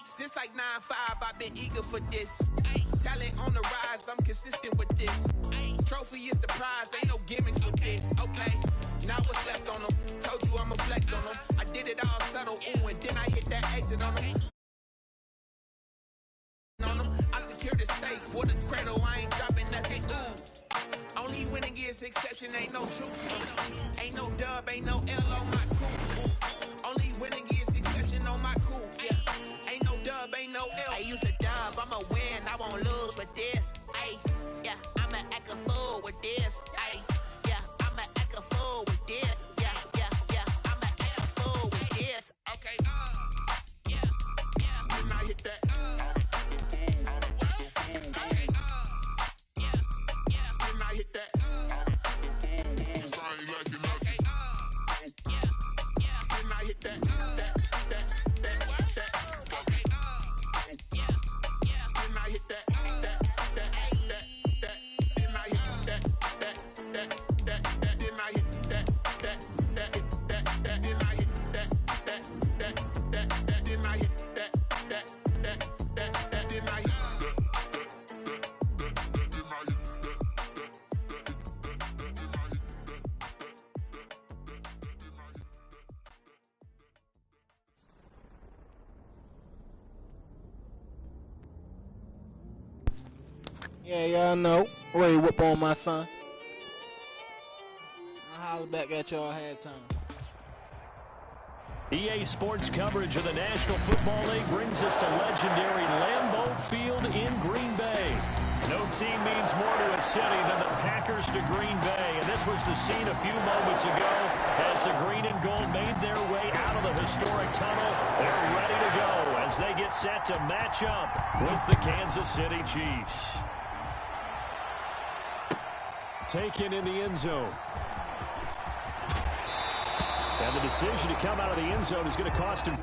Since like 9-5, I've been eager for this. Talent on the rise, I'm consistent with this. Trophy is the prize, ain't no gimmicks with this. Okay, now what's left on them? Told you I'ma flex on them. I did it all subtle, ooh, and then I hit that exit on them. I secured the safe for the cradle, I ain't dropping nothing, ooh. Only winning is exception, ain't no truth. Ain't no dub, ain't no L on my cool. Only winning is exception on my cool, yeah. Ain't no dub, ain't no L. I use a dub, I'ma win, I won't lose with this. Ay, yeah, I'ma act a fool with this. Ay, yeah, I'ma act a fool with this. Yeah, yeah, yeah, I'ma act a fool with this. Okay, yeah, yeah. When I hit that, yeah, y'all know. Ray whip on my son. I'll holler back at y'all halftime. EA Sports coverage of the National Football League brings us to legendary Lambeau Field in Green Bay. No team means more to a city than the Packers to Green Bay. And this was the scene a few moments ago as the green and gold made their way out of the historic tunnel. They're ready to go as they get set to match up with the Kansas City Chiefs. Taken in the end zone. And the decision to come out of the end zone is going to cost him.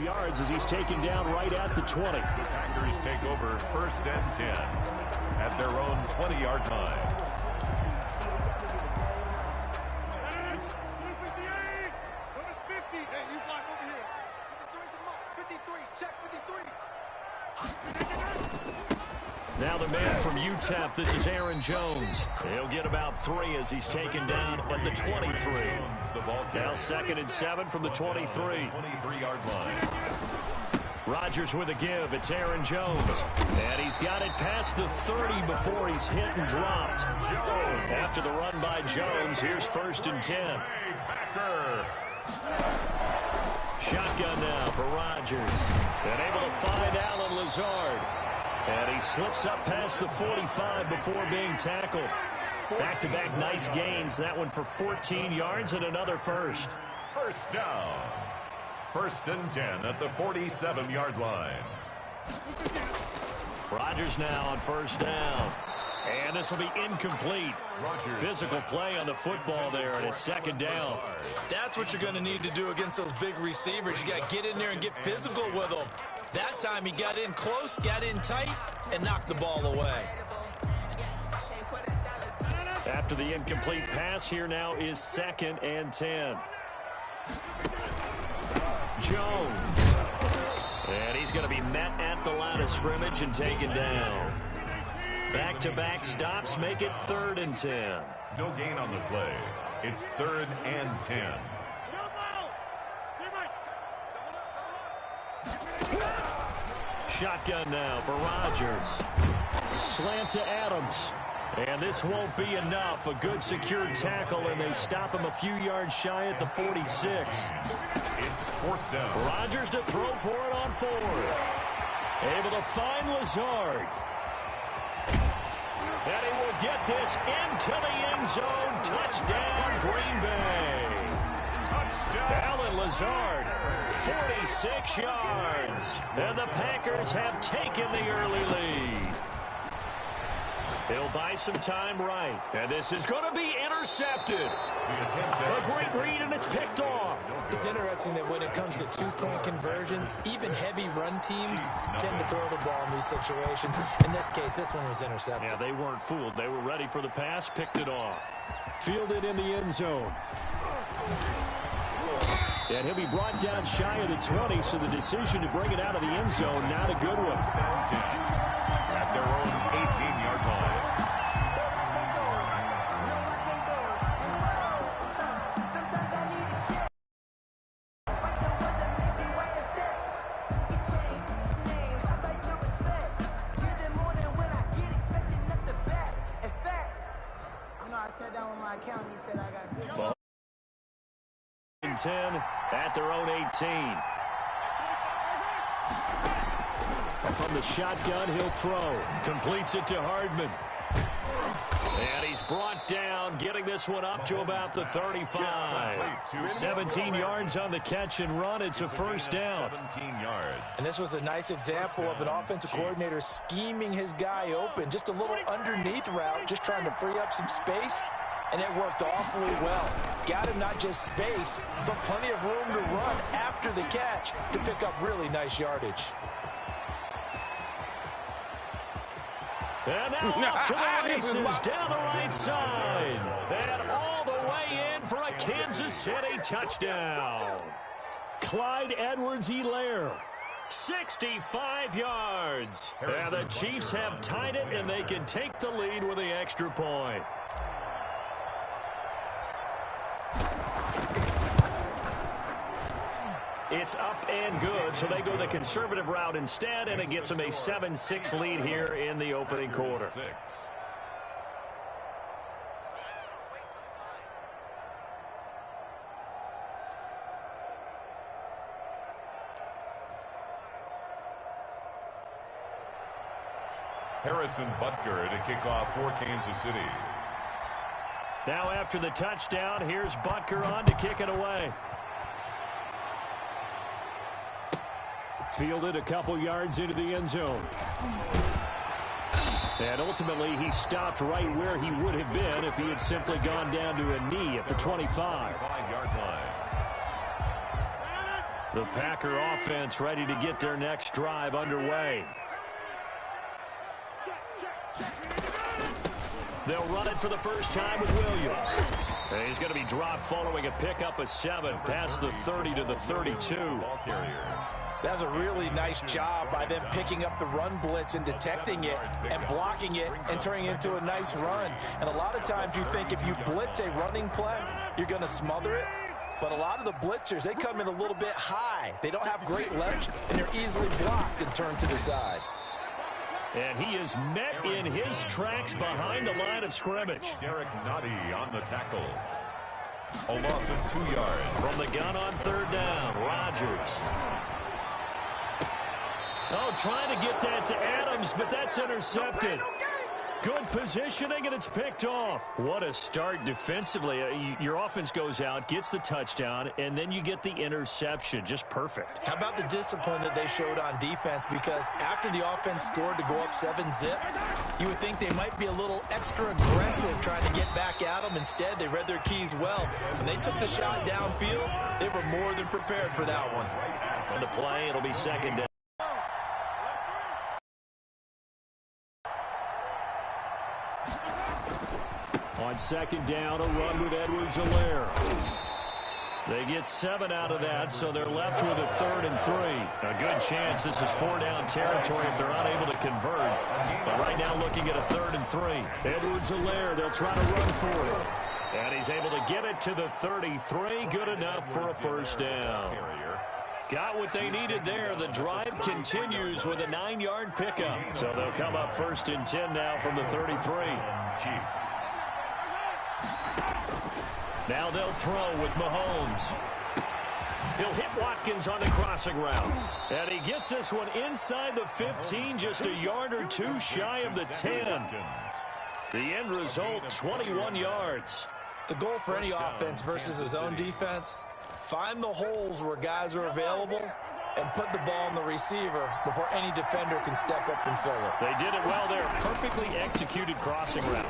Yards as he's taken down right at the 20. The Packers take over 1st and 10 at their own 20-yard line. Number 50. Hey, you block over here. 53, check 53. Now the man from UTEP, this is Aaron Jones. He'll get about 3 as he's taken down at the 23. Now 2nd and 7 from the 23. 23-yard line. Rodgers with a give. It's Aaron Jones. And he's got it past the 30 before he's hit and dropped. After the run by Jones, here's 1st and 10. Shotgun now for Rodgers. And able to find Allen Lazard. And he slips up past the 45 before being tackled. Back-to-back nice gains. That one for 14 yards and another first. First down. 1st and 10 at the 47-yard line. Rodgers now on 1st down. And this will be incomplete. Physical play on the football there, and it's 2nd down. That's what you're going to need to do against those big receivers. You got to get in there and get physical with them. That time he got in close, got in tight, and knocked the ball away. After the incomplete pass, here now is 2nd and 10. Jones. And he's going to be met at the line of scrimmage and taken down. Back-to-back stops make it 3rd and 10. No gain on the play. It's 3rd and 10. Shotgun now for Rodgers. Slant to Adams. And this won't be enough. A good secured tackle, and they stop him a few yards shy at the 46. It's 4th down. Rodgers to throw for it on 4th. Able to find Lazard. And he will get this into the end zone. Touchdown, Green Bay. Touchdown. Allen Lazard, 46 yards. And the Packers have taken the early lead. He'll buy some time right. And this is going to be intercepted. A great read, and it's picked off. It's interesting that when it comes to two-point conversions, even heavy run teams tend to throw the ball in these situations. In this case, this one was intercepted. Yeah, they weren't fooled. They were ready for the pass, picked it off. Fielded in the end zone. And he'll be brought down shy of the 20, so the decision to bring it out of the end zone, not a good one. At their own 18-yard line. Well, 10 at their own 18. From the shotgun, he'll throw. Completes it to Hardman. And he's brought down, getting this one up to about the 35. 17 yards on the catch and run. It's a first down. 17 yards. And this was a nice example of an offensive coordinator scheming his guy open. Just a little underneath route, just trying to free up some space. And it worked awfully well. Got him not just space, but plenty of room to run after the catch to pick up really nice yardage. And now off to the races, down the right side. And all the way in for a Kansas City touchdown. Clyde Edwards-Helaire, 65 yards. And the Chiefs have tied it, and they can take the lead with the extra point. It's up and good, so they go the conservative route instead, and it gets them a 7-6 lead here in the opening quarter. Harrison Butker to kick off for Kansas City. Now after the touchdown, here's Butker on to kick it away. Fielded a couple yards into the end zone. And ultimately, he stopped right where he would have been if he had simply gone down to a knee at the 25. The Packer offense ready to get their next drive underway. They'll run it for the first time with Williams. And he's going to be dropped following a pickup of 7 past the 30 to the 32. That's a really nice job by them picking up the run blitz and detecting it and blocking it and turning it into a nice run. And a lot of times you think if you blitz a running play, you're going to smother it. But a lot of the blitzers, they come in a little bit high. They don't have great leverage, and they're easily blocked and turned to the side. And he is met in his tracks behind the line of scrimmage. Derek Nottie on the tackle. A loss of 2 yards. From the gun on third down, Rodgers. Oh, trying to get that to Adams, but that's intercepted. Good positioning, and it's picked off. What a start defensively. Your offense goes out, gets the touchdown, and then you get the interception. Just perfect. How about the discipline that they showed on defense? Because after the offense scored to go up 7-zip, you would think they might be a little extra aggressive trying to get back at them. Instead, they read their keys well. When they took the shot downfield, they were more than prepared for that one. On the play, it'll be second down. On second down, a run with Edwards-Helaire. They get 7 out of that, so they're left with a 3rd and 3. A good chance this is 4-down territory if they're unable to convert. But right now looking at a 3rd and 3. Edwards-Helaire, they'll try to run for it. And he's able to get it to the 33. Good enough for a first down. Got what they needed there. The drive continues with a 9-yard pickup. So they'll come up 1st and 10 now from the 33. Chiefs. Now they'll throw with Mahomes. He'll hit Watkins on the crossing route. And he gets this one inside the 15, just a yard or 2 shy of the 10. The end result, 21 yards. The goal for any offense versus his own defense, find the holes where guys are available and put the ball on the receiver before any defender can step up and fill it. They did it well there. Perfectly executed crossing route.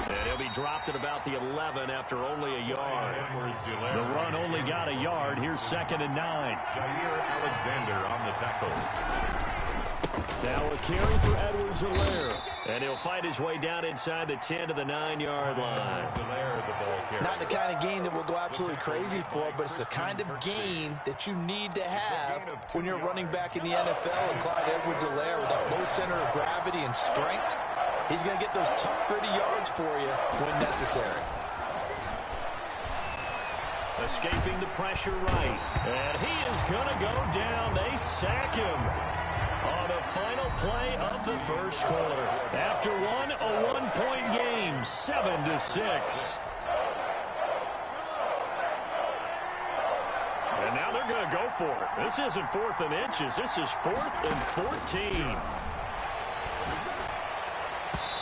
And he'll be dropped at about the 11 after only a yard. The run only got a yard. Here's 2nd and 9. Jair Alexander on the tackle. Now a carry for Edwards-Helaire. And he'll fight his way down inside the 10 to the 9-yard line. Not the kind of gain that we'll go absolutely crazy for, but it's the kind of gain that you need to have when you're running back in the NFL. And Clyde Edwards-Helaire, with that low center of gravity and strength, he's going to get those tough, gritty yards for you when necessary. Escaping the pressure right. And he is going to go down. They sack him on the final play of the first quarter. After a one-point game, 7-6. And now they're going to go for it. This isn't 4th and inches. This is 4th and 14.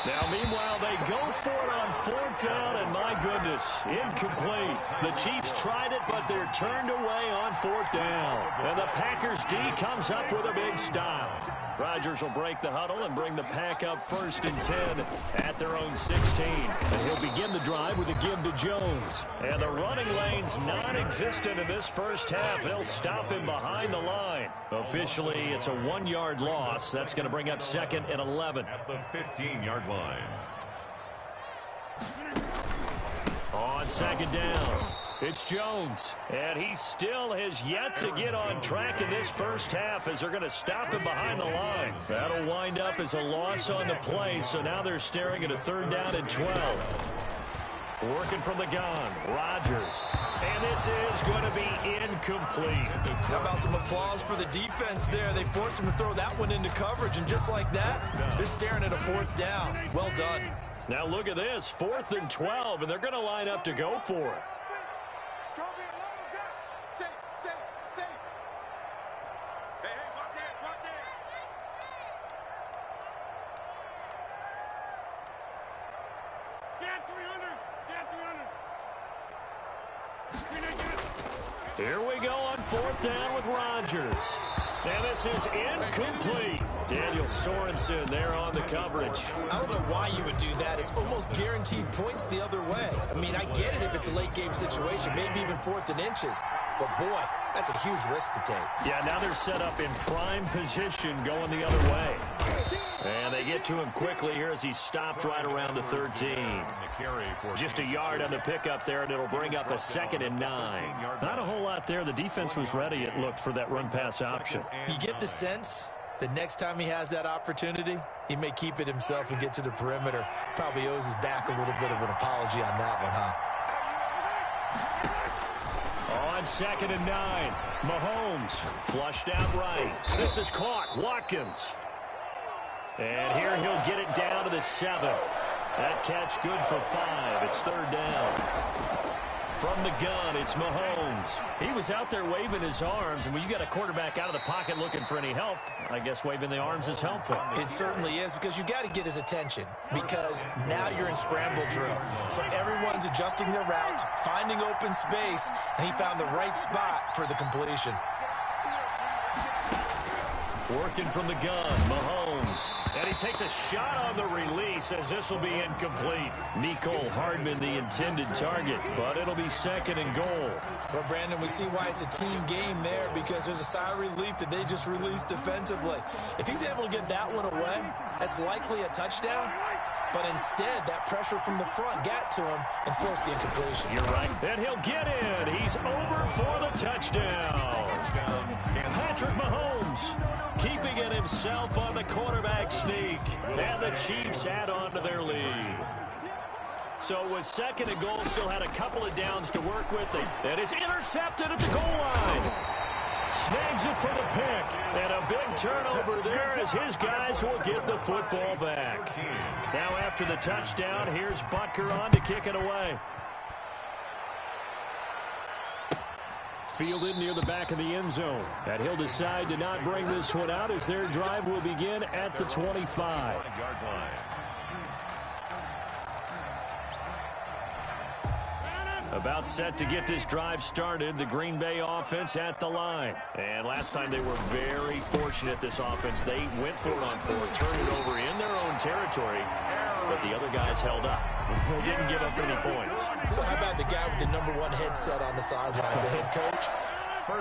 Now, meanwhile, they go for it on 4th down, and my goodness, incomplete. The Chiefs tried it, but they're turned away on 4th down. And the Packers D comes up with a big stop. Rodgers will break the huddle and bring the Pack up 1st and 10 at their own 16. And he'll begin the drive with a give to Jones. And the running lane's non-existent in this first half. They'll stop him behind the line. Officially, it's a 1-yard loss. That's going to bring up 2nd and 11. At the 15-yard line. On 2nd down, it's Jones. And he still has yet to get on track in this first half as they're going to stop him behind the line. That'll wind up as a loss on the play, so now they're staring at a 3rd down and 12. Working from the gun, Rodgers. And this is going to be incomplete. How about some applause for the defense there? They forced him to throw that one into coverage, and just like that, they're staring at a 4th down. Well done. Now look at this, 4th and 12, and they're going to line up to go for it. Here we go on 4th down with Rodgers. And this is incomplete. Daniel Sorensen there on the coverage. I don't know why you would do that. It's almost guaranteed points the other way. I mean, I get it if it's a late game situation, maybe even 4th and inches. But, boy, that's a huge risk to take. Yeah, now they're set up in prime position going the other way. And they get to him quickly here as he stopped right around the 13. Just a yard on the pickup there, and it'll bring up a 2nd and 9. Not a whole lot there. The defense was ready, it looked, for that run-pass option. You get the sense the next time he has that opportunity, he may keep it himself and get to the perimeter. Probably owes his back a little bit of an apology on that one, huh? On 2nd and 9, Mahomes flushed out right. This is caught. Watkins. And here he'll get it down to the 7. That catch good for 5. It's 3rd down. From the gun, it's Mahomes. He was out there waving his arms, and when you got a quarterback out of the pocket looking for any help, I guess waving the arms is helpful. It certainly is, because you got to get his attention, because now you're in scramble drill. So everyone's adjusting their routes, finding open space, and he found the right spot for the completion. Working from the gun, Mahomes. And he takes a shot on the release as this will be incomplete. Nicole Hardman, the intended target, but it'll be 2nd and goal. Well, Brandon, we see why it's a team game there, because there's a sigh of relief that they just released defensively. If he's able to get that one away, that's likely a touchdown. But instead, that pressure from the front got to him and forced the incompletion. You're right. And he'll get in. He's over for the touchdown. Patrick Mahomes keeping it himself on the quarterback sneak. And the Chiefs add on to their lead. So it was 2nd and goal, still had a couple of downs to work with. And it's intercepted at the goal line. Snags it for the pick. And a big turnover there as his guys will get the football back. Now after the touchdown, here's Butker on to kick it away. Fielded near the back of the end zone. And he'll decide to not bring this one out as their drive will begin at the 25. About set to get this drive started, the Green Bay offense at the line. And last time they were very fortunate, this offense. They went for it on fourth, turned it over in their own territory, but the other guys held up. They didn't give up any points. So how about the guy with the #1 headset on the sidelines, the head coach?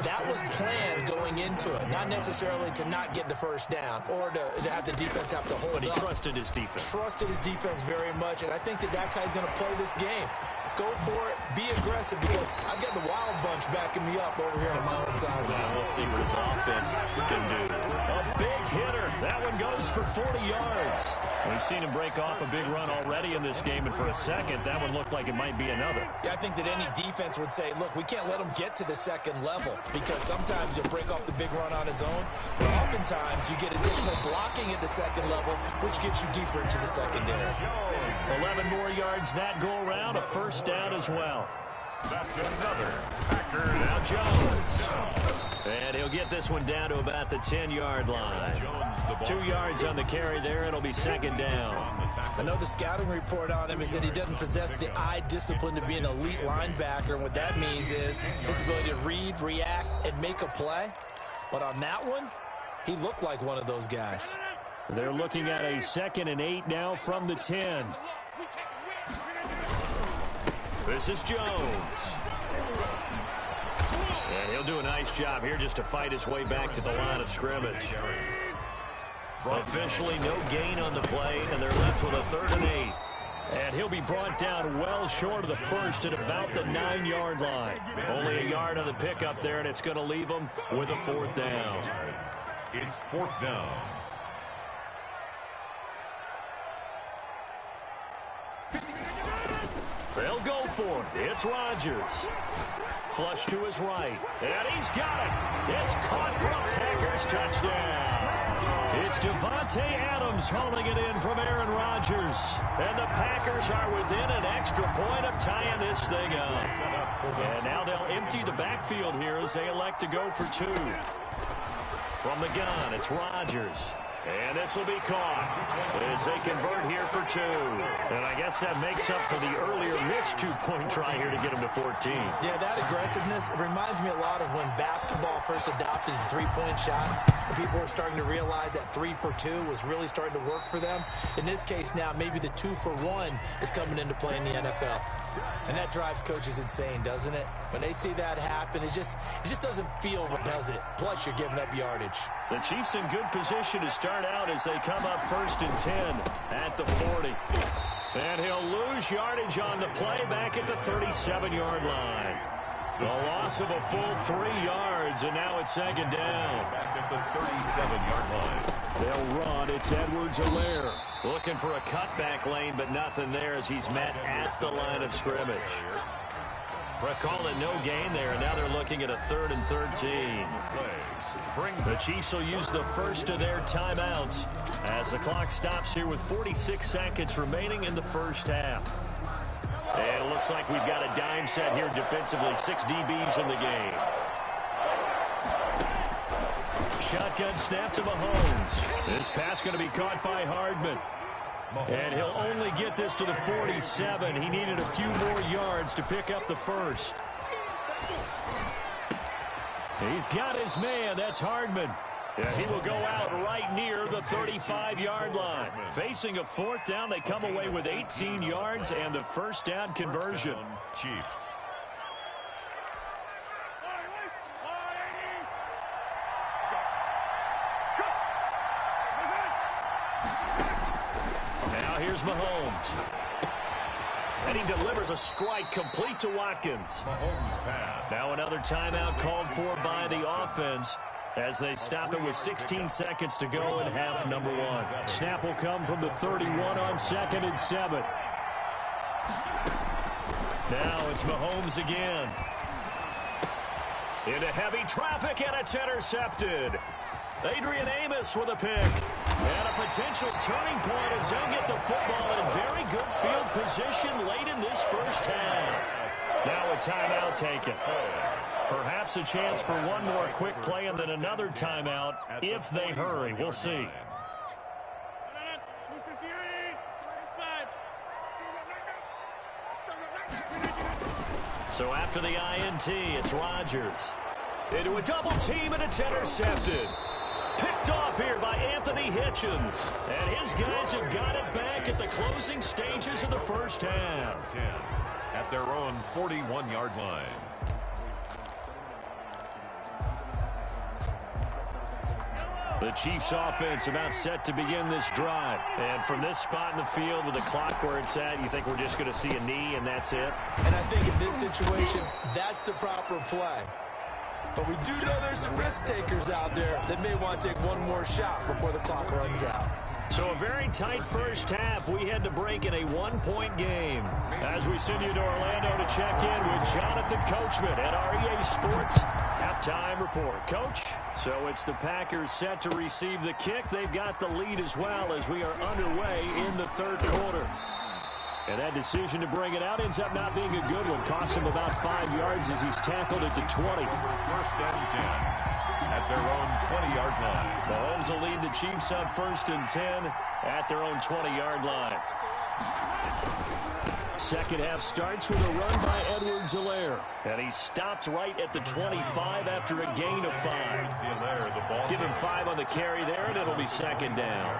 That was planned going into it, not necessarily to not get the first down or to have the defense have to hold up. But he up. trusted his defense. Trusted his defense very much, and I think that's how he's going to play this game. Go for it, be aggressive, because I've got the wild bunch backing me up over here on my own side. We'll see what his offense can do. A big hitter. That one goes for 40 yards. We've seen him break off a big run already in this game, and for a second, that one looked like it might be another. Yeah, I think that any defense would say, look, we can't let him get to the second level, because sometimes he'll break off the big run on his own, but oftentimes you get additional blocking at the second level, which gets you deeper into the secondary. 11 more yards that go around, a first down as well. That's another Packer. Now Jones. And he'll get this one down to about the 10-yard line. 2 yards on the carry there. It'll be second down. I know the scouting report on him is that he doesn't possess the eye discipline to be an elite linebacker. And what that means is his ability to read, react, and make a play. But on that one, he looked like one of those guys. They're looking at a 2nd and 8 now from the 10. This is Jones. And he'll do a nice job here just to fight his way back to the line of scrimmage. Officially no gain on the play, and they're left with a 3rd and 8. And he'll be brought down well short of the first at about the 9-yard line. Only a yard on the pickup there, and it's going to leave him with a 4th down. It's 4th down. They'll go for it. It's Rodgers. Flush to his right. And he's got it. It's caught for a Packers touchdown. It's Devontae Adams hauling it in from Aaron Rodgers. And the Packers are within an extra point of tying this thing up. And now they'll empty the backfield here as they elect to go for 2. From the gun, it's Rodgers. And this will be caught as they convert here for 2. And I guess that makes up for the earlier missed 2-point try here to get him to 14. Yeah, that aggressiveness, it reminds me a lot of when basketball first adopted the 3-point shot. And people were starting to realize that 3 for 2 was really starting to work for them. In this case now, maybe the 2 for 1 is coming into play in the NFL. And that drives coaches insane, doesn't it? When they see that happen, it just doesn't feel right, does it? Plus, you're giving up yardage. The Chiefs in good position to start out as they come up 1st and 10 at the 40. And he'll lose yardage on the play back at the 37-yard line. The loss of a full 3 yards, and now it's 2nd down. Back at the 37-yard line. They'll run. It's Edwards-Helaire looking for a cutback lane, but nothing there as he's met at the line of scrimmage. Call it no gain there, and now they're looking at a 3rd and 13. The Chiefs will use the first of their timeouts as the clock stops here with 46 seconds remaining in the first half. And it looks like we've got a dime set here defensively. 6 DBs in the game. Shotgun snap to Mahomes. This pass going to be caught by Hardman. And he'll only get this to the 47. He needed a few more yards to pick up the first. He's got his man. That's Hardman. Yeah, he will go out right near the 35-yard line. Facing a 4th down, they come away with 18 yards and the first down conversion. Chiefs. Now here's Mahomes. And he delivers a strike complete to Watkins. Mahomes pass. Now another timeout called for by the offense as they stop it with 16 seconds to go in half number 1. Snap will come from the 31 on 2nd and 7. Now it's Mahomes again. Into heavy traffic, and it's intercepted. Adrian Amos with a pick. And a potential turning point as they'll get the football in very good field position late in this first half. Now a timeout taken. Perhaps a chance for one more quick play and then another timeout if they hurry. We'll see. So after the INT, it's Rodgers. Into a double team, and it's intercepted. Picked off here by Anthony Hitchens. And his guys have got it back at the closing stages of the first half. 10 at their own 41-yard line. The Chiefs offense about set to begin this drive. And from this spot in the field with the clock where it's at, you think we're just going to see a knee and that's it? And I think in this situation, that's the proper play. But we do know there's some risk takers out there that may want to take one more shot before the clock runs out. So a very tight first half. We had to break in a one-point game. As we send you to Orlando to check in with Jonathan Coachman at our EA Sports Halftime Report. Coach, so it's the Packers set to receive the kick. They've got the lead as well as we are underway in the third quarter. And that decision to bring it out ends up not being a good one. Cost him about 5 yards as he's tackled at the 20. First and 10 at their own 20-yard line. Mahomes will lead the Chiefs up first and 10 at their own 20-yard line. Second half starts with a run by Edwards-Helaire. And he stopped right at the 25 after a gain of 5. Give him 5 on the carry there, and it'll be second down.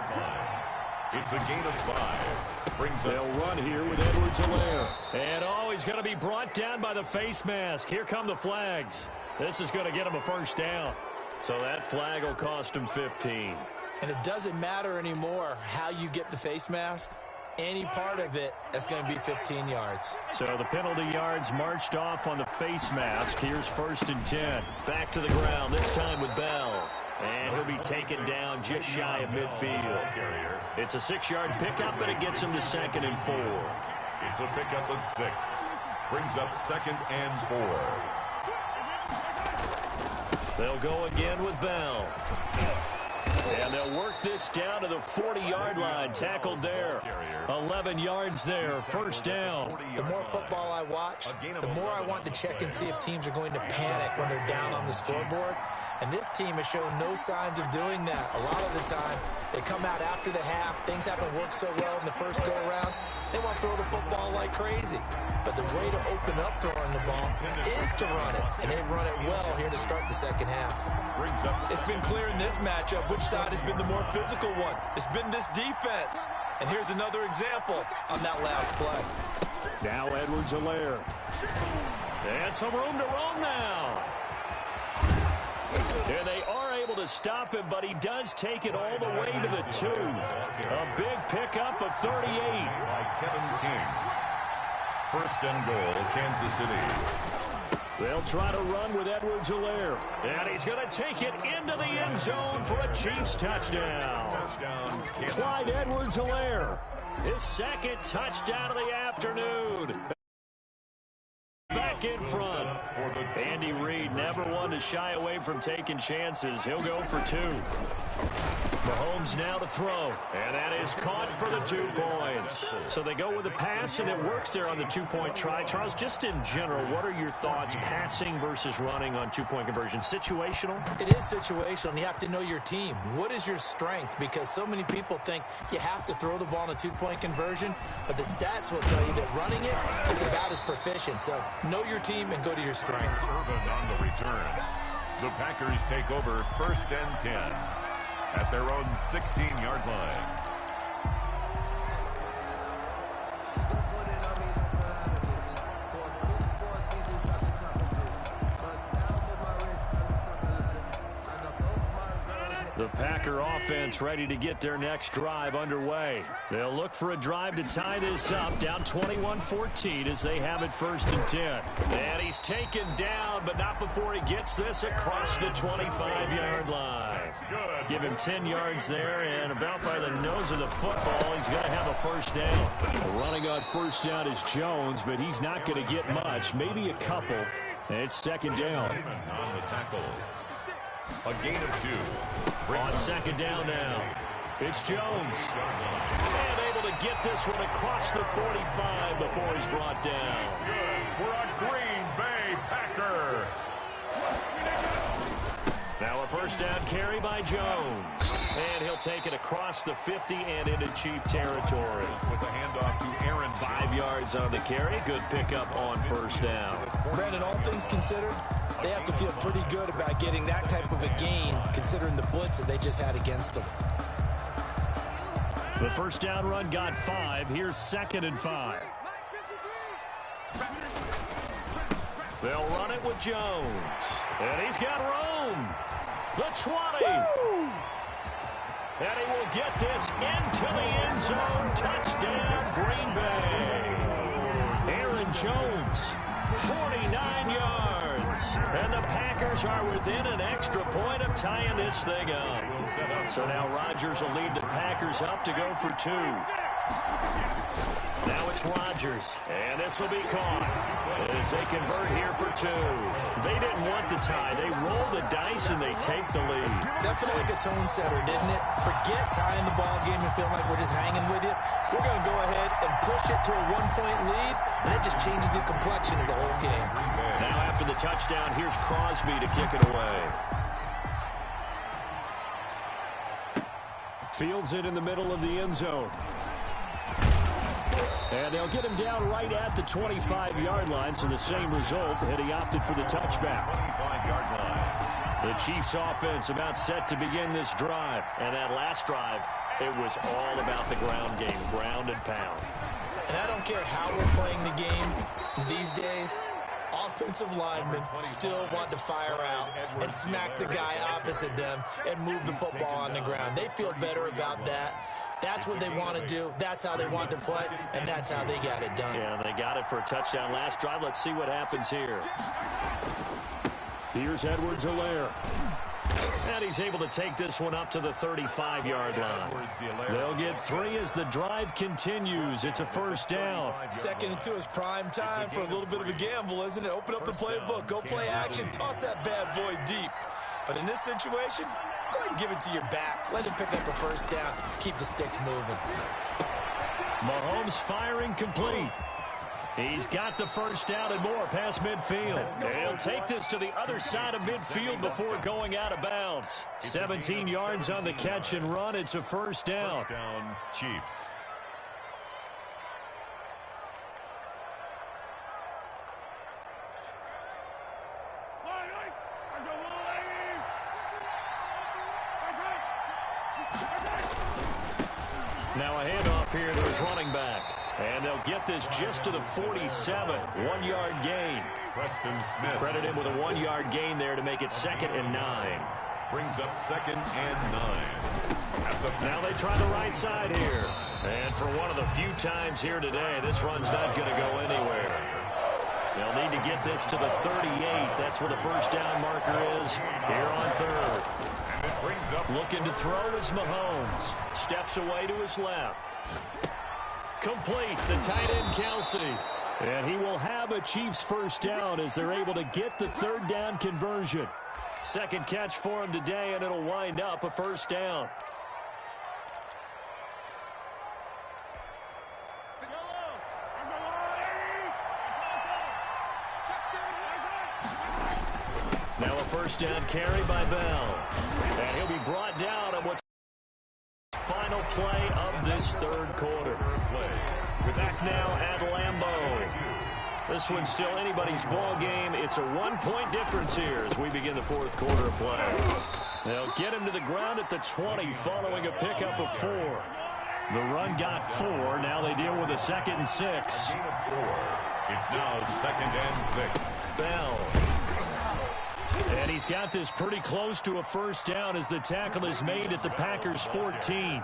It's a gain of 5. They'll run here with Edwards-Helaire. And, he's going to be brought down by the face mask. Here come the flags. This is going to get him a first down. So that flag will cost him 15. And it doesn't matter anymore how you get the face mask. Any part of it, that's going to be 15 yards. So the penalty yards marched off on the face mask. Here's first and 10. Back to the ground, this time with Bell. And he'll be taken down just shy of midfield. It's a 6-yard pickup, and it gets him to second and 4. It's a pickup of 6. Brings up second and 4. They'll go again with Bell. And they'll work this down to the 40-yard line. Tackled there. 11 yards there. First down. The more football I watch, the more I want to check and see if teams are going to panic when they're down on the scoreboard. And this team has shown no signs of doing that. A lot of the time, they come out after the half. Things haven't worked so well in the first go-around. They want to throw the football like crazy. But the way to open up throwing the ball is to run it. And they've run it well here to start the second half. It's been clear in this matchup which side has been the more physical one. It's been this defense. And here's another example on that last play. Now Edwards-Helaire. And some room to roam now. And they are able to stop him, but he does take it all the way to the 2. A big pickup of 38. By Kevin King. First and goal, Kansas City. They'll try to run with Edwards-Helaire. And he's going to take it into the end zone for a Chiefs touchdown. Clyde Edwards-Helaire. His second touchdown of the afternoon. Back in front. Andy Reid never one to shy away from taking chances. He'll go for 2. Mahomes now to throw. And that is caught for the 2 points. So they go with a pass, and it works there on the 2-point try. Charles, just in general, what are your thoughts passing versus running on 2-point conversion? Situational? It is situational, and you have to know your team. What is your strength? Because so many people think you have to throw the ball in a 2-point conversion, but the stats will tell you that running it is about as proficient. So know your team and go to your strength. Urban on the return. The Packers take over first and 10 at their own 16-yard line. The Packer offense ready to get their next drive underway. They'll look for a drive to tie this up, down 21-14 as they have it first and 10. And he's taken down, but not before he gets this across the 25-yard line. Give him 10 yards there, and about by the nose of the football, he's going to have a first down. Running on first down is Jones, but he's not going to get much, maybe a couple. And it's second down. On the tackle. A gain of 2. On second down now. It's Jones. And able to get this one across the 45 before he's brought down. Good for a Green Bay Packer. Now a first down carry by Jones. And he'll take it across the 50 and into Chief territory. With a handoff to Aaron. 5 yards on the carry. Good pickup on first down. Brandon, all things considered, they have to feel pretty good about getting that type of a gain, considering the blitz that they just had against them. The first down run got 5. Here's 2nd and 5. They'll run it with Jones. And he's got room. The 20. Woo! And he will get this into the end zone. Touchdown, Green Bay. Aaron Jones, 49 yards. And the Packers are within an extra point of tying this thing up. So now Rodgers will lead the Packers up to go for 2. Now it's Rodgers, and this will be caught as they convert here for 2. They didn't want the tie. They roll the dice, and they take the lead. That felt like a tone setter, didn't it? Forget tying the ball game and feeling like we're just hanging with you. We're going to go ahead and push it to a 1-point lead, and that just changes the complexion of the whole game. Now after the touchdown, here's Crosby to kick it away. Fields it in the middle of the end zone. And they'll get him down right at the 25-yard line, so the same result, and he opted for the touchback. 25-yard line. The Chiefs offense about set to begin this drive. And that last drive, it was all about the ground game, ground and pound. And I don't care how we're playing the game these days, offensive linemen still want to fire out and smack the guy opposite them and move the football on the ground. They feel better about that. That's what they want to do. That's how they want to play, and that's how they got it done. Yeah, they got it for a touchdown last drive. Let's see what happens here. Here's Edwards-Helaire. And he's able to take this one up to the 35-yard line. They'll get 3 as the drive continues. It's a first down. 2nd and 2 is prime time for a little bit of a gamble, isn't it? Open up the playbook. Go play action. Toss that bad boy deep. But in this situation, go ahead and give it to your back. Let him pick up a first down. Keep the sticks moving. Mahomes firing complete. He's got the first down and more past midfield. He'll take this to the other side of midfield before going out of bounds. 17 yards on the catch and run. It's a first down. First down, Chiefs. Now a handoff here to his running back. And they'll get this just to the 47. 1-yard gain. Preston Smith. Credit him with a 1-yard gain there to make it 2nd and 9. Brings up 2nd and 9. Now they try the right side here. And for one of the few times here today, this run's not going to go anywhere. They'll need to get this to the 38. That's where the first down marker is here on 3rd. And it brings up. Looking to throw is Mahomes. Steps away to his left. Complete, the tight end Kelsey. And he will have a Chiefs first down as they're able to get the 3rd down conversion. 2nd catch for him today, and it'll wind up a first down. Now a first down carry by Bell. And he'll be brought down on what's final play of this 3rd quarter. We're back now at Lambeau. This one's still anybody's ball game. It's a 1-point difference here as we begin the 4th quarter of play. They'll get him to the ground at the 20 following a pickup of 4. The run got 4. Now they deal with a 2nd and 6. It's now 2nd and 6. Bell. And he's got this pretty close to a first down as the tackle is made at the Packers' 14.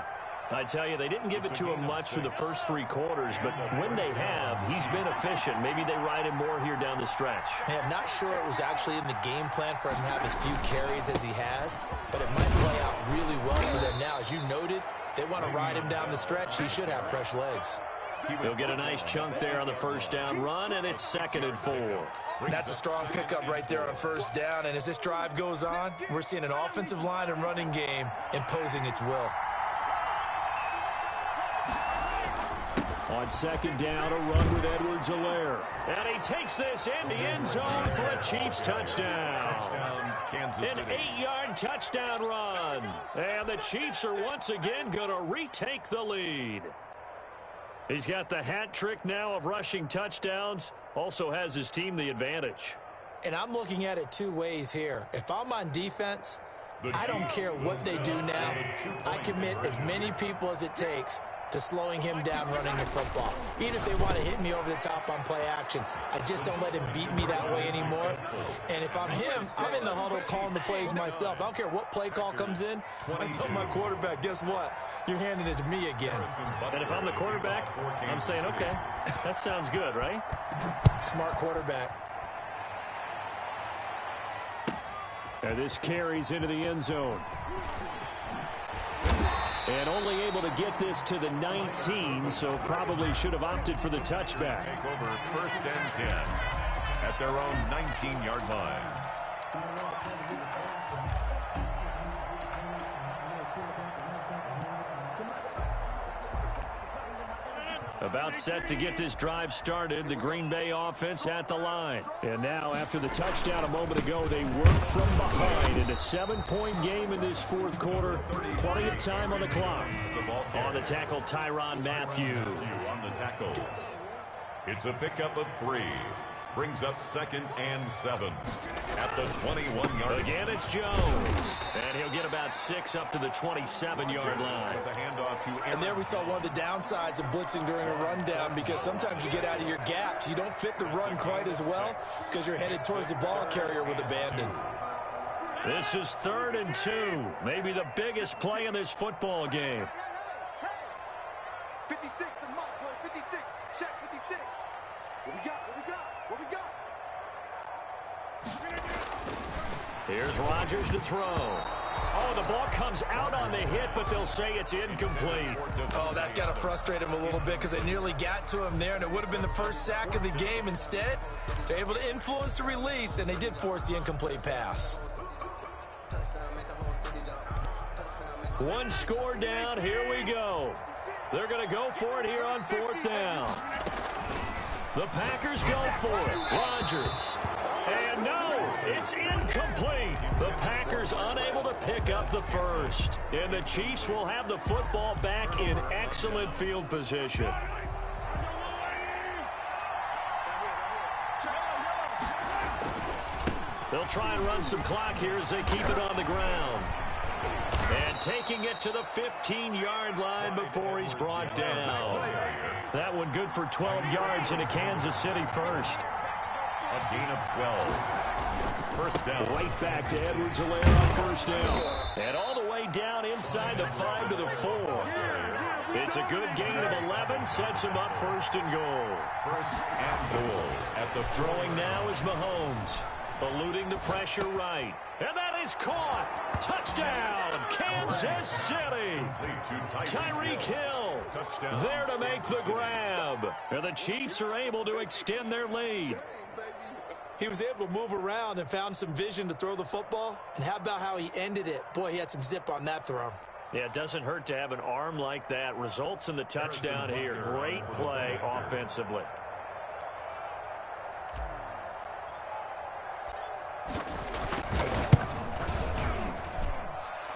I tell you, they didn't give it to him much for the first 3 quarters, but when they have, he's been efficient. Maybe they ride him more here down the stretch. Hey, I'm not sure it was actually in the game plan for him to have as few carries as he has, but it might play out really well for them now. As you noted, if they want to ride him down the stretch, he should have fresh legs. He'll get a nice chunk there on the first down run, and it's 2nd and 4. That's a strong pickup right there on a first down, and as this drive goes on, we're seeing an offensive line and running game imposing its will. On second down, a run with Edwards-Helaire. And he takes this in the end zone for a Chiefs touchdown. Kansas City. An 8-yard touchdown run. And the Chiefs are once again going to retake the lead. He's got the hat trick now of rushing touchdowns. Also has his team the advantage. And I'm looking at it two ways here. If I'm on defense, I don't care what they do now. I commit as many people as it takes to slowing him down running the football. Even if they want to hit me over the top on play action, I just don't let him beat me that way anymore. And if I'm him, I'm in the huddle calling the plays myself. I don't care what play call comes in. I tell my quarterback, guess what? You're handing it to me again. And if I'm the quarterback, I'm saying, okay, that sounds good, right? Smart quarterback. And this carries into the end zone. And only able to get this to the 19, so probably should have opted for the touchback. Take over first and 10 at their own 19-yard line. About set to get this drive started, the Green Bay offense at the line. And now, after the touchdown a moment ago, they work from behind in a 7-point game in this fourth quarter. Plenty of time on the clock. On the tackle, Tyrann Mathieu. On the tackle. It's a pickup of 3. Brings up 2nd and 7 at the 21-yard. Again, it's Jones. And he'll get about 6 up to the 27-yard line. The handoff to And there we saw one of the downsides of blitzing during a rundown, because sometimes you get out of your gaps. You don't fit the run quite as well because you're headed towards the ball carrier with abandon. This is 3rd and 2. Maybe the biggest play in this football game. 56, the mark, boys, 56. Check 56. What we got? What we got? What we got? Here's Rodgers to throw. Oh, the ball comes out on the hit, but they'll say it's incomplete. Oh, that's got to frustrate him a little bit, because they nearly got to him there, and it would have been the first sack of the game. Instead, they're able to influence the release, and they did force the incomplete pass. One score down. Here we go. They're going to go for it here on 4th down. The Packers go for it. Rodgers. And no, it's incomplete. The Packers unable to pick up the first. And the Chiefs will have the football back in excellent field position. They'll try and run some clock here as they keep it on the ground. And taking it to the 15-yard line before he's brought down. That one good for 12 yards into Kansas City first. a gain of 12. First down. Right back to Edwards-Helaire on first down. And all the way down inside the 5 to the 4. It's a good gain of 11, sets him up first and goal. First and goal at the throwing now is Mahomes, eluding the pressure right. And that is caught. Touchdown, Kansas City. Tyreek Hill there to make the grab. And the Chiefs are able to extend their lead. He was able to move around and found some vision to throw the football. And how about how he ended it? Boy, he had some zip on that throw. Yeah, it doesn't hurt to have an arm like that. Results in the touchdown here. Great play offensively.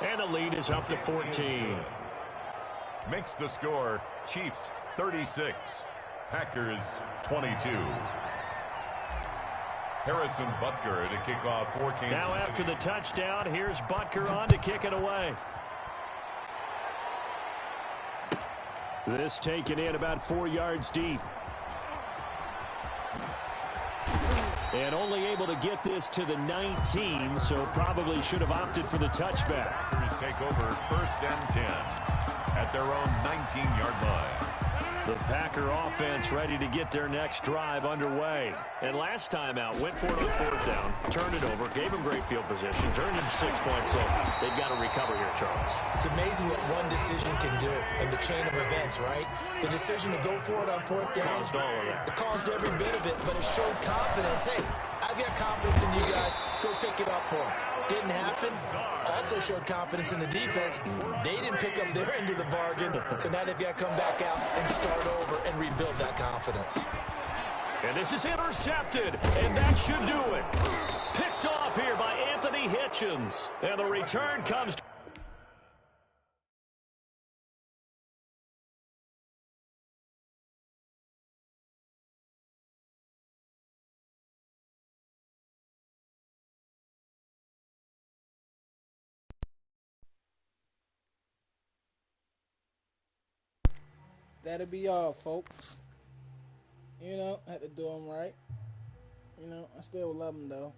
And the lead is up to 14. Makes the score Chiefs 36, Packers 22. Harrison Butker to kick off for Kansas City. Now after the touchdown, here's Butker on to kick it away. This taken in about 4 yards deep. And only able to get this to the 19, so probably should have opted for the touchback. Packers take over first and 10 at their own 19-yard line. The Packer offense ready to get their next drive underway. And last time out, went for it on fourth down, turned it over, gave them great field position, turned into 6 points, so they've got to recover here, Charles. It's amazing what one decision can do in the chain of events, right? The decision to go for it on fourth down. Caused all of that. It caused every bit of it, but it showed confidence. Hey, I've got confidence in you guys. Go pick it up for him. Didn't happen. Also also showed confidence in the defense. They didn't pick up their end of the bargain, so now they've got to come back out and start over and rebuild that confidence. And this is intercepted, and that should do it. Picked off here by Anthony Hitchens. And the return comes. That'll be all, folks. You know, had to do them right. You know, I still love them, though.